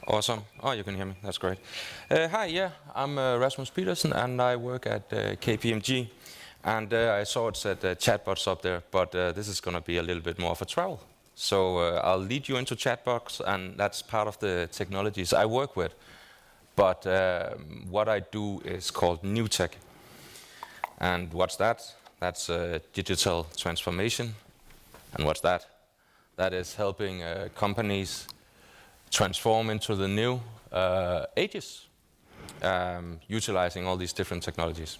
Awesome. Oh, you can hear me. That's great. Hi, yeah, I'm Rasmus Petersen, and I work at KPMG. And I saw it said chatbots up there, but this is going to be a little bit more of a travel. So I'll lead you into chatbots, and that's part of the technologies I work with. But what I do is called new tech. And what's that? That's digital transformation. And what's that? That is helping companies transform into the new ages, utilizing all these different technologies.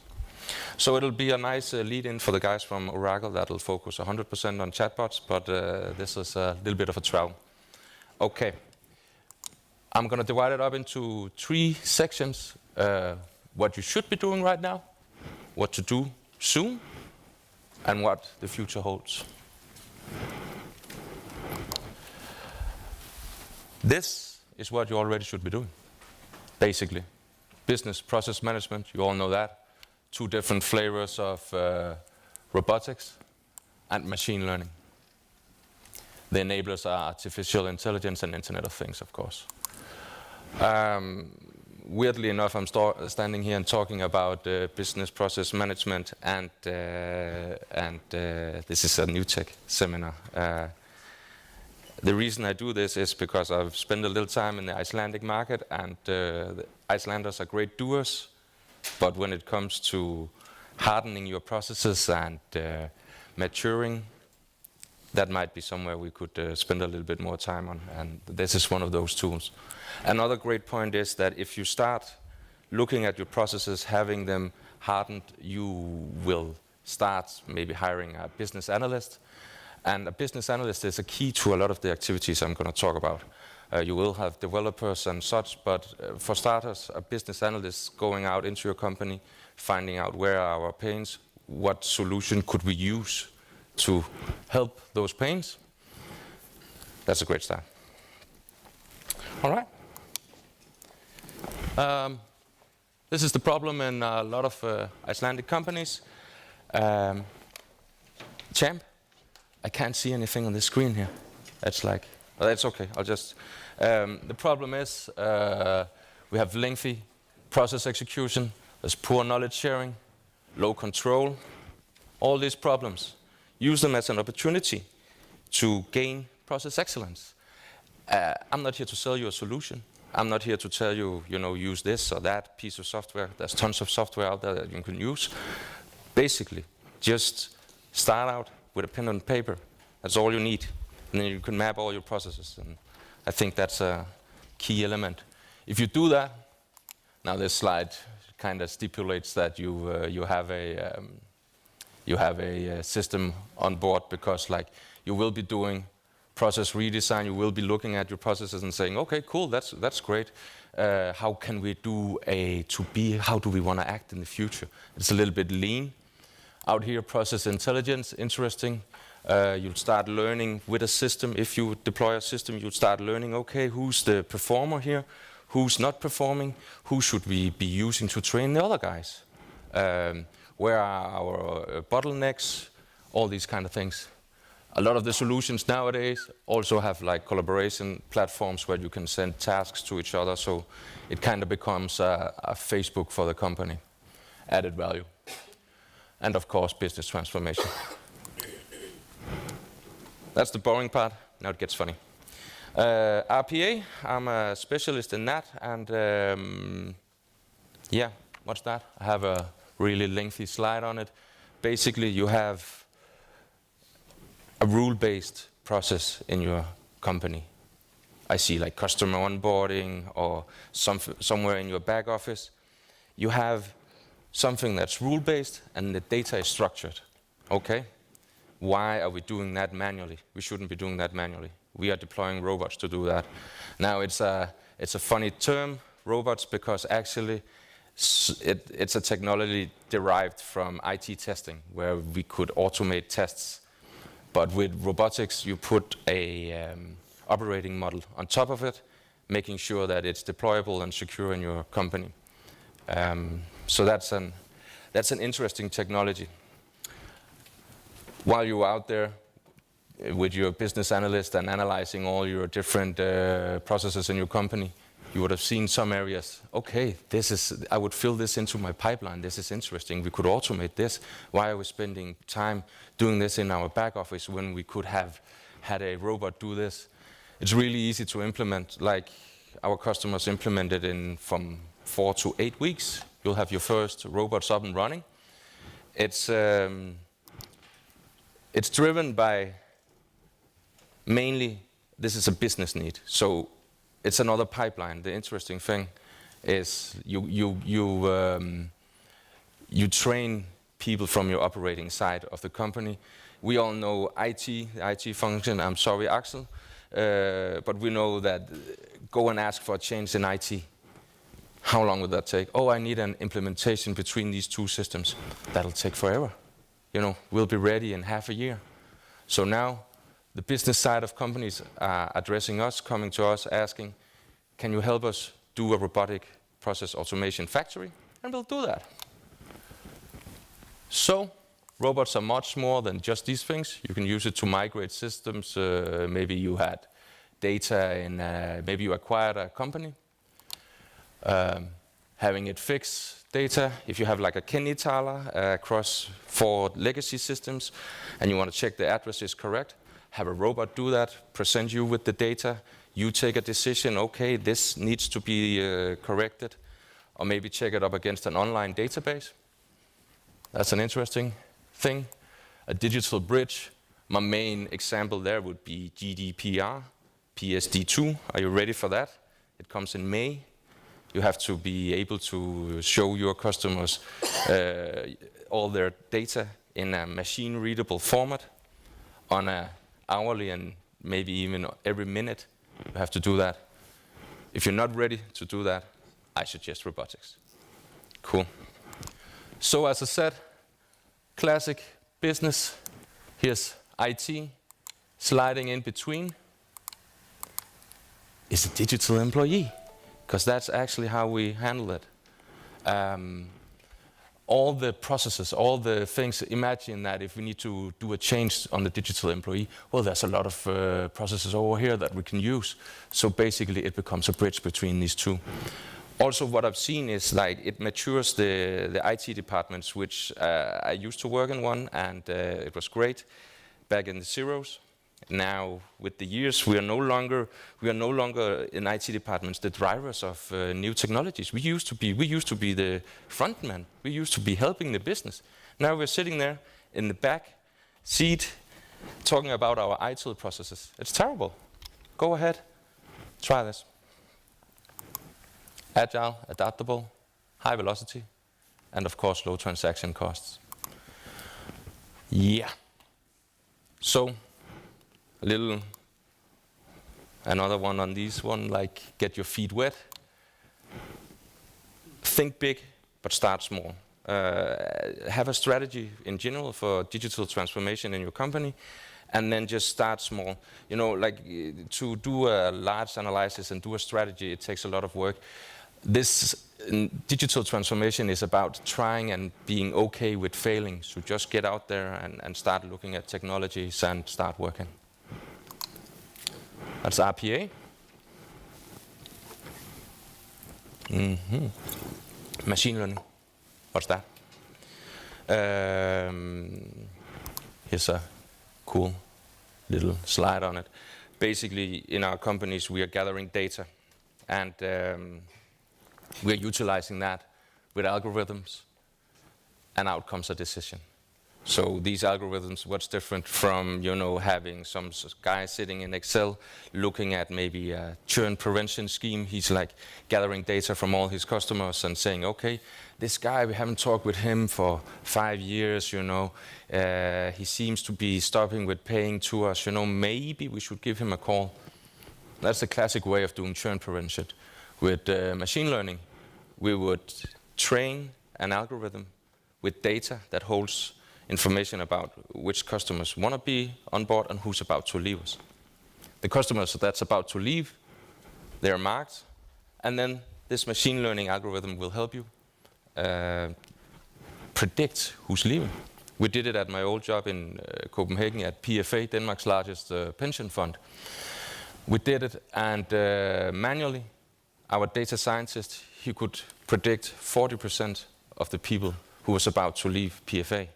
So it'll be a nice lead-in for the guys from Oracle that'll focus 100% on chatbots, but this is a little bit of a travel. Okay, I'm going to divide it up into 3 sections. What you should be doing right now, what to do soon, and what the future holds. This is what you already should be doing, basically. Business process management, you all know that. 2 different flavors of robotics and machine learning. The enablers are artificial intelligence and Internet of Things, of course. Weirdly enough, I'm standing here and talking about business process management, and this is a new tech seminar. The reason I do this is because I've spent a little time in the Icelandic market, and the Icelanders are great doers, but when it comes to hardening your processes and maturing, that might be somewhere we could spend a little bit more time on, and this is one of those tools. Another great point is that if you start looking at your processes, having them hardened, you will start maybe hiring a business analyst. And a business analyst is a key to a lot of the activities I'm going to talk about. You will have developers and such, but for starters, a business analyst going out into your company, finding out where are our pains, what solution could we use to help those pains. That's a great start. All right. This is the problem in a lot of Icelandic companies. Champ? I can't see anything on the screen here. That's like, well, that's okay. I'll just. The problem is we have lengthy process execution. There's poor knowledge sharing, low control. All these problems. Use them as an opportunity to gain process excellence. I'm not here to sell you a solution. I'm not here to tell you, use this or that piece of software. There's tons of software out there that you can use. Basically, just start out with a pen and paper. That's all you need. And then you can map all your processes. And I think that's a key element. If you do that, now this slide kind of stipulates that you have a system on board, because you will be doing process redesign. You will be looking at your processes and saying, okay, cool, that's great. How can we do a to be? How do we want to act in the future? It's a little bit lean. Out here, process intelligence, interesting. You'll start learning with a system. If you deploy a system, you'll start learning, okay, who's the performer here? Who's not performing? Who should we be using to train the other guys? Where are our bottlenecks? All these kind of things. A lot of the solutions nowadays also have collaboration platforms where you can send tasks to each other, so it kind of becomes a Facebook for the company. Added value. And of course, business transformation. That's the boring part. Now it gets funny. RPA, I'm a specialist in that, and yeah, what's that? I have a really lengthy slide on it. Basically, you have a rule-based process in your company. I see customer onboarding or somewhere in your back office. You have something that's rule-based and the data is structured. Okay? Why are we doing that manually? We shouldn't be doing that manually. We are deploying robots to do that. Now it's a funny term, robots, because actually it's a technology derived from IT testing, where we could automate tests. But with robotics, you put a operating model on top of it, making sure that it's deployable and secure in your company. So that's an interesting technology. While you're out there with your business analyst and analyzing all your different processes in your company, you would have seen some areas, okay, I would fill this into my pipeline, this is interesting, we could automate this. Why are we spending time doing this in our back office when we could have had a robot do this? It's really easy to implement, like our customers implemented in from 4 to 8 weeks. You'll have your first robots up and running. It's driven by mainly, this is a business need. So it's another pipeline. The interesting thing is you train people from your operating side of the company. We all know IT, the IT function. I'm sorry, Axel, but we know that go and ask for a change in IT. How long would that take? Oh, I need an implementation between these two systems. That'll take forever. You know, we'll be ready in half a year. So now the business side of companies are addressing us, coming to us, asking, can you help us do a robotic process automation factory? And we'll do that. So robots are much more than just these things. You can use it to migrate systems. Maybe you had data in, maybe you acquired a company. Having it fix data, if you have like a Kenny-Taler across 4 legacy systems and you want to check the address is correct, have a robot do that, present you with the data, you take a decision, okay, this needs to be corrected, or maybe check it up against an online database. That's an interesting thing. A digital bridge, my main example there would be GDPR, PSD2. Are you ready for that? It comes in May. You have to be able to show your customers all their data in a machine-readable format on an hourly and maybe even every minute. You have to do that. If you're not ready to do that, I suggest robotics. Cool. So as I said, classic business. Here's IT. Sliding in between is a digital employee, because that's actually how we handle it. All the processes, all the things, imagine that if we need to do a change on the digital employee, well, there's a lot of processes over here that we can use. So basically it becomes a bridge between these two. Also what I've seen is like it matures the IT departments, which I used to work in one, and it was great back in the zeros. Now, with the years, we are no longer in IT departments the drivers of new technologies. We used to be the front man. We used to be helping the business. Now we're sitting there in the back seat, talking about our ITIL processes. It's terrible. Go ahead, try this. Agile, adaptable, high velocity, and of course, low transaction costs. Yeah. So. Another one on this one, like get your feet wet. Think big, but start small. Have a strategy in general for digital transformation in your company, and then just start small. You know, like to do a large analysis and do a strategy, it takes a lot of work. This digital transformation is about trying and being okay with failing. So just get out there and start looking at technologies and start working. That's RPA. Machine learning. What's that? Here's a cool little slide on it. Basically, in our companies, we are gathering data, and we are utilizing that with algorithms, and out comes a decision. So these algorithms, what's different from, you know, having some guy sitting in Excel looking at maybe a churn prevention scheme. He's like gathering data from all his customers and saying, okay, this guy, we haven't talked with him for 5 years, you know. He seems to be stopping with paying to us, you know, maybe we should give him a call. That's a classic way of doing churn prevention. With machine learning, we would train an algorithm with data that holds information about which customers want to be on board and who's about to leave us. The customers that's about to leave, they're marked, and then this machine learning algorithm will help you predict who's leaving. We did it at my old job in Copenhagen at PFA, Denmark's largest pension fund. We did it, and manually, our data scientist, he could predict 40% of the people who was about to leave PFA.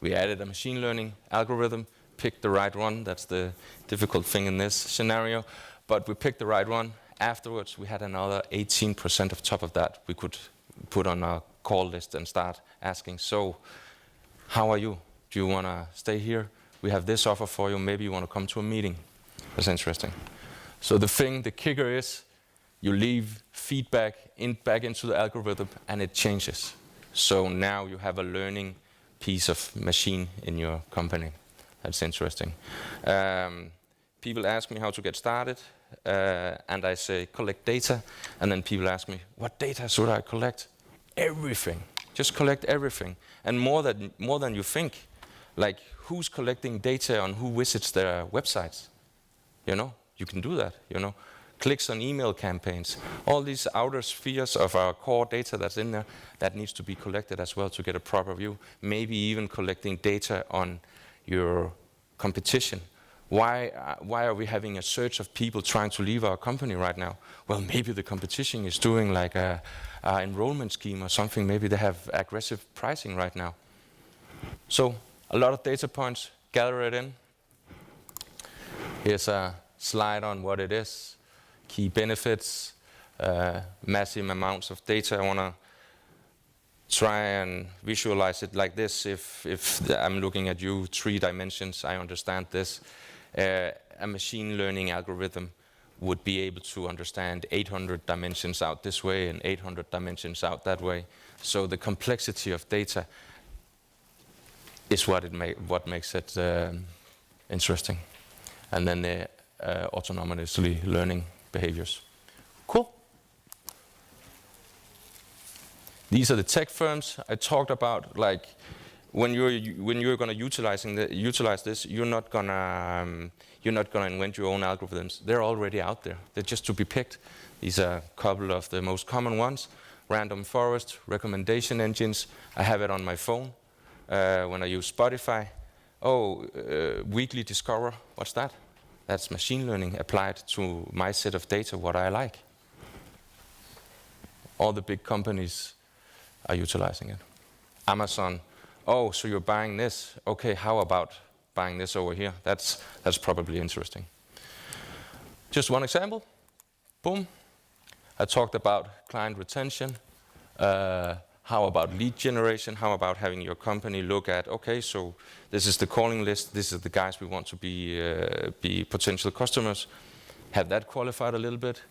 We added a machine learning algorithm, picked the right one. That's the difficult thing in this scenario. But we picked the right one. Afterwards, we had another 18% of top of that we could put on our call list and start asking, so how are you? Do you want to stay here? We have this offer for you. Maybe you want to come to a meeting. That's interesting. So the kicker is you leave feedback back into the algorithm and it changes. So now you have a learning piece of machine in your company. That's interesting. People ask me how to get started, and I say collect data, and then people ask me, what data should I collect? Everything. Just collect everything, and more than you think. Like, who's collecting data on who visits their websites? You can do that. Clicks on email campaigns, all these outer spheres of our core data that's in there, that needs to be collected as well to get a proper view. Maybe even collecting data on your competition. Why are we having a surge of people trying to leave our company right now? Well, maybe the competition is doing like a enrollment scheme or something. Maybe they have aggressive pricing right now. So a lot of data points, gather it in. Here's a slide on what it is. Key benefits, massive amounts of data. I want to try and visualize it like this. If I'm looking at you, 3 dimensions, I understand this. A machine learning algorithm would be able to understand 800 dimensions out this way and 800 dimensions out that way. So the complexity of data is what makes it interesting. And then the autonomously learning behaviors. Cool. These are the tech firms I talked about. Like when you're going to utilize this, you're not gonna invent your own algorithms. They're already out there. They're just to be picked. These are a couple of the most common ones: random forest, recommendation engines. I have it on my phone when I use Spotify. Weekly Discover. What's that? That's machine learning applied to my set of data, what I like. All the big companies are utilizing it. Amazon, so you're buying this. Okay, how about buying this over here? That's probably interesting. Just one example. Boom. I talked about client retention. How about lead generation? How about having your company look at, okay, so this is the calling list, this is the guys we want to be potential customers. Have that qualified a little bit.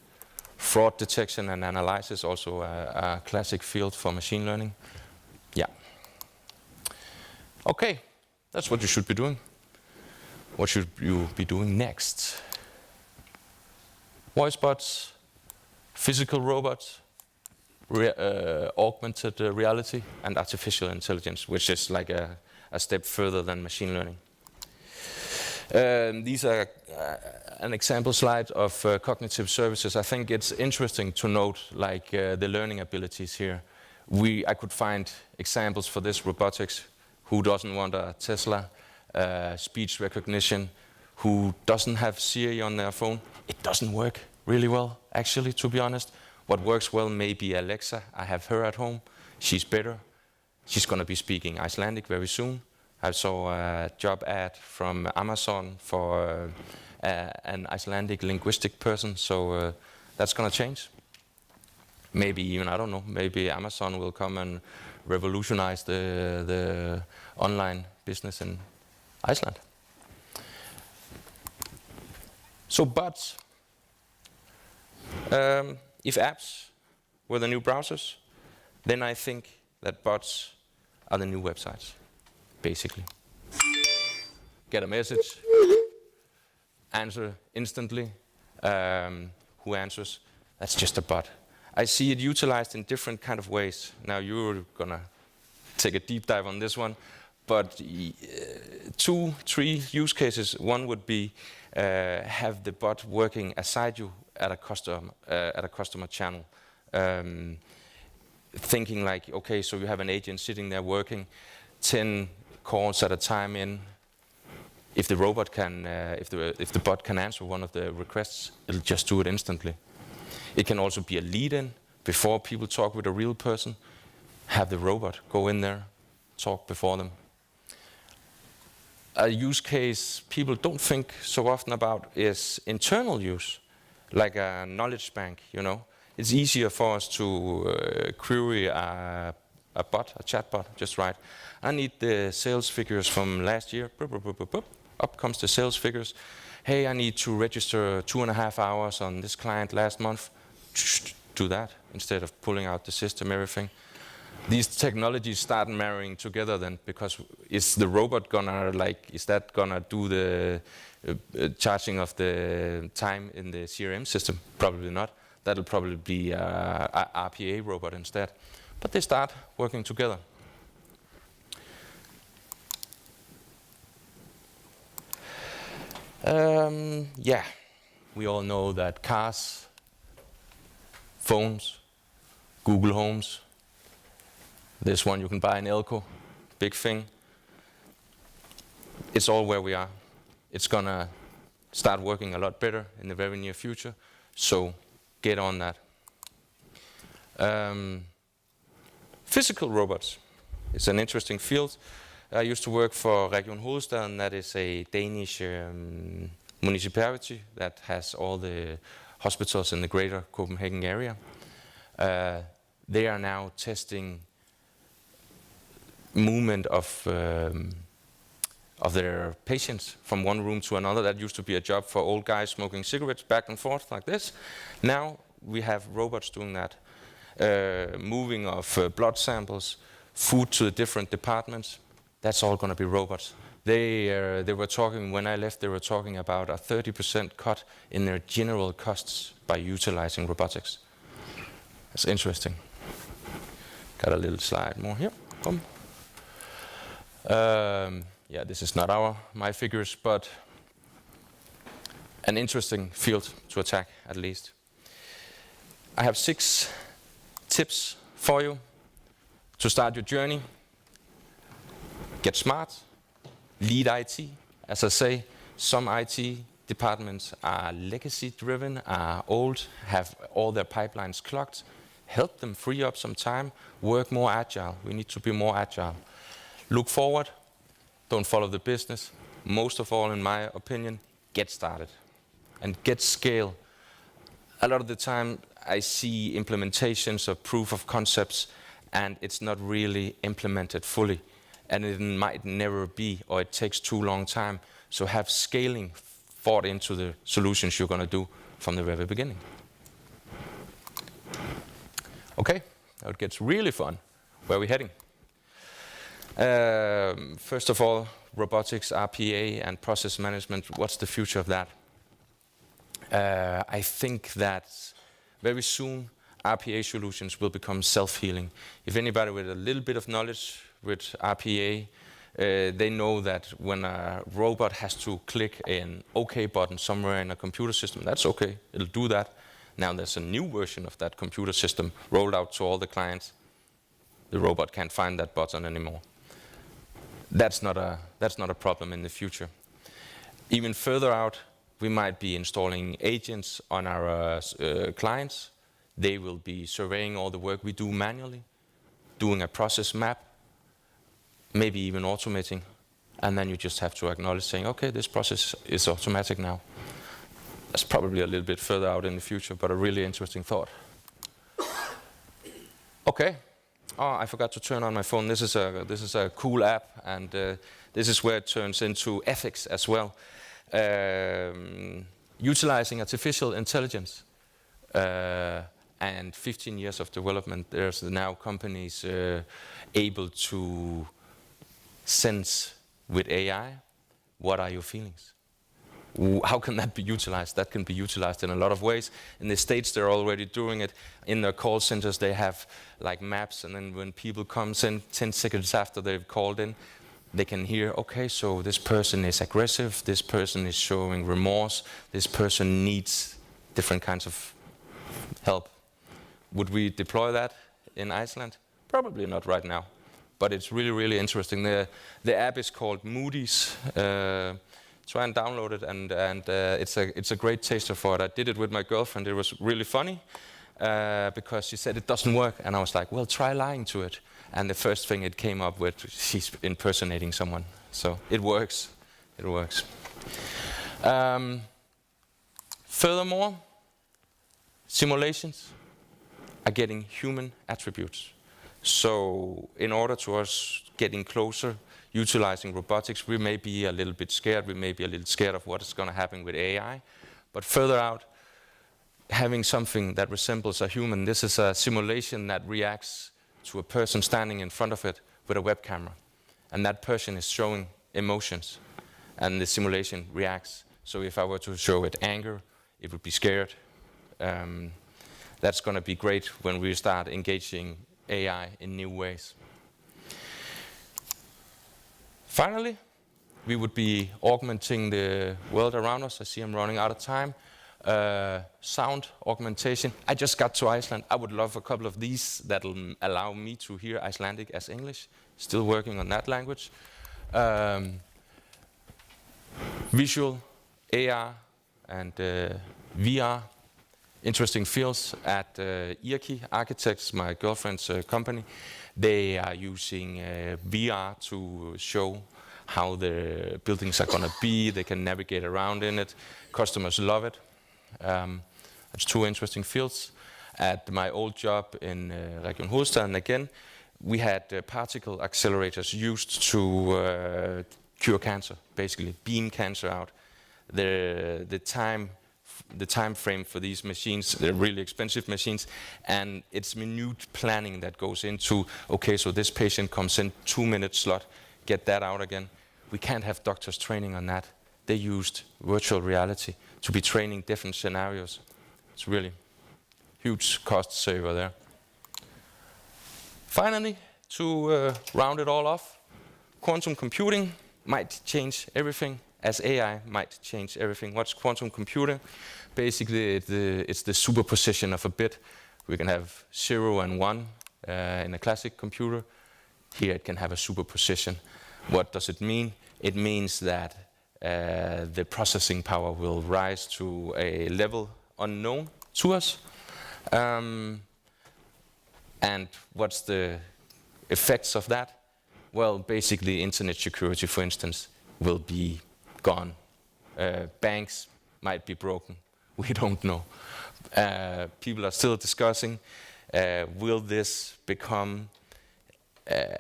Fraud detection and analysis, also a classic field for machine learning. Yeah. Okay, that's what you should be doing. What should you be doing next? Voice bots, physical robots, augmented reality, and artificial intelligence, which is like a step further than machine learning. These are an example slide of cognitive services. I think it's interesting to note like the learning abilities here. I could find examples for this: robotics. Who doesn't want a Tesla? Speech recognition. Who doesn't have Siri on their phone? It doesn't work really well, actually, to be honest. What works well may be Alexa. I have her at home. She's better. She's going to be speaking Icelandic very soon. I saw a job ad from Amazon for an Icelandic linguistic person, so that's going to change. Maybe even, I don't know, maybe Amazon will come and revolutionize the online business in Iceland. So bots. If apps were the new browsers, then I think that bots are the new websites, basically. Get a message, answer instantly. Who answers? That's just a bot. I see it utilized in different kind of ways. Now you're gonna take a deep dive on this one, but 2, 3 use cases. One would be have the bot working aside you at a customer channel, thinking like, okay, so you have an agent sitting there working 10 calls at a time in. If the robot can, if the bot can answer one of the requests, it'll just do it instantly. It can also be a lead-in before people talk with a real person. Have the robot go in there, talk before them. A use case people don't think so often about is internal use, like a knowledge bank, you know. It's easier for us to query a bot, a chatbot, just right. I need the sales figures from last year. Up comes the sales figures. Hey, I need to register 2.5 hours on this client last month. Do that instead of pulling out the system, everything. These technologies start marrying together then, because is the robot gonna, like, is that gonna do the charging of the time in the CRM system? Probably not. That'll probably be a RPA robot instead. But they start working together. Yeah, we all know that cars, phones, Google Homes, this one you can buy in Elko, big thing. It's all where we are. It's gonna start working a lot better in the very near future, so get on that. Physical robots is an interesting field. I used to work for Region Hovedstaden, that is a Danish municipality that has all the hospitals in the greater Copenhagen area. They are now testing movement of their patients from one room to another. That used to be a job for old guys smoking cigarettes back and forth like this. Now we have robots doing that. Moving of blood samples, food to the different departments. That's all going to be robots. They were talking, when I left, they were talking about a 30% cut in their general costs by utilizing robotics. That's interesting. Got a little slide more here. Boom. Yeah, this is not my figures, but an interesting field to attack, at least. I have 6 tips for you to start your journey. Get smart, lead IT. As I say, some IT departments are legacy driven, are old, have all their pipelines clogged. Help them free up some time, work more agile. We need to be more agile. Look forward, don't follow the business. Most of all, in my opinion, get started and get scale. A lot of the time I see implementations of proof of concepts and it's not really implemented fully. And it might never be, or it takes too long time. So have scaling thought into the solutions you're going to do from the very beginning. Okay, now it gets really fun. Where are we heading? First of all, robotics, RPA, and process management. What's the future of that? I think that very soon RPA solutions will become self-healing. If anybody with a little bit of knowledge with RPA, they know that when a robot has to click an OK button somewhere in a computer system, that's okay, it'll do that. Now there's a new version of that computer system rolled out to all the clients. The robot can't find that button anymore. That's not a problem in the future. Even further out, we might be installing agents on our clients. They will be surveying all the work we do manually, doing a process map, maybe even automating, and then you just have to acknowledge saying, okay, this process is automatic now. That's probably a little bit further out in the future, but a really interesting thought. Okay. Oh, I forgot to turn on my phone. This is a cool app, and this is where it turns into ethics as well. Utilizing artificial intelligence and 15 years of development, there's now companies able to sense with AI, what are your feelings? How can that be utilized? That can be utilized in a lot of ways. In the States, they're already doing it. In their call centers, they have like maps, and then when people come in 10 seconds after they've called in, they can hear, okay, so this person is aggressive, this person is showing remorse, this person needs different kinds of help. Would we deploy that in Iceland? Probably not right now, but it's really, really interesting. The app is called Moody's. try and download it, and it's a great taster for it. I did it with my girlfriend. It was really funny because she said it doesn't work, and I was like, well, try lying to it. And the first thing it came up with, she's impersonating someone. So it works. It works. Furthermore, simulations are getting human attributes. So in order to us getting closer, utilizing robotics, we may be a little bit scared. We may be a little scared of what is going to happen with AI. But further out, having something that resembles a human, this is a simulation that reacts to a person standing in front of it with a web camera. And that person is showing emotions, and the simulation reacts. So if I were to show it anger, it would be scared. That's going to be great when we start engaging AI in new ways. Finally, we would be augmenting the world around us. I see I'm running out of time. Sound augmentation. I just got to Iceland. I would love a couple of these that'll allow me to hear Icelandic as English. Still working on that language. Visual, AR, and VR. Interesting fields at IAKI Architects, my girlfriend's company. They are using VR to show how the buildings are going to be. They can navigate around in it. Customers love it. That's two interesting fields. At my old job in Region Hovedstaden, again, we had particle accelerators used to cure cancer, basically beam cancer out. The time frame for these machines, they're really expensive machines, and it's minute planning that goes into, okay, so this patient comes in 2-minute slot, get that out again. We can't have doctors training on that. They used virtual reality to be training different scenarios. It's really huge cost saver there. Finally, to round it all off, quantum computing might change everything, as AI might change everything. What's quantum computing? Basically, it's the superposition of a bit. We can have 0 and 1 in a classic computer. Here it can have a superposition. What does it mean? It means that the processing power will rise to a level unknown to us. And what's the effects of that? Well, basically, internet security, for instance, will be gone. Banks might be broken. We don't know. People are still discussing, will this become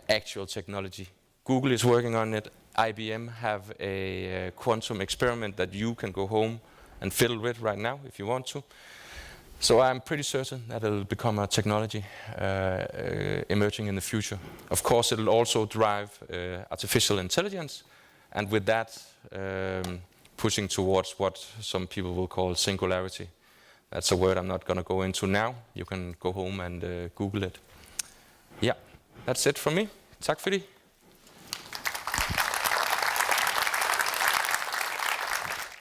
actual technology? Google is working on it. IBM have a quantum experiment that you can go home and fiddle with right now if you want to. So I'm pretty certain that it'll become a technology emerging in the future. Of course, it'll also drive artificial intelligence, and with that, pushing towards what some people will call singularity. That's a word I'm not going to go into now. You can go home and Google it. Yeah, that's it from me. Tak fordi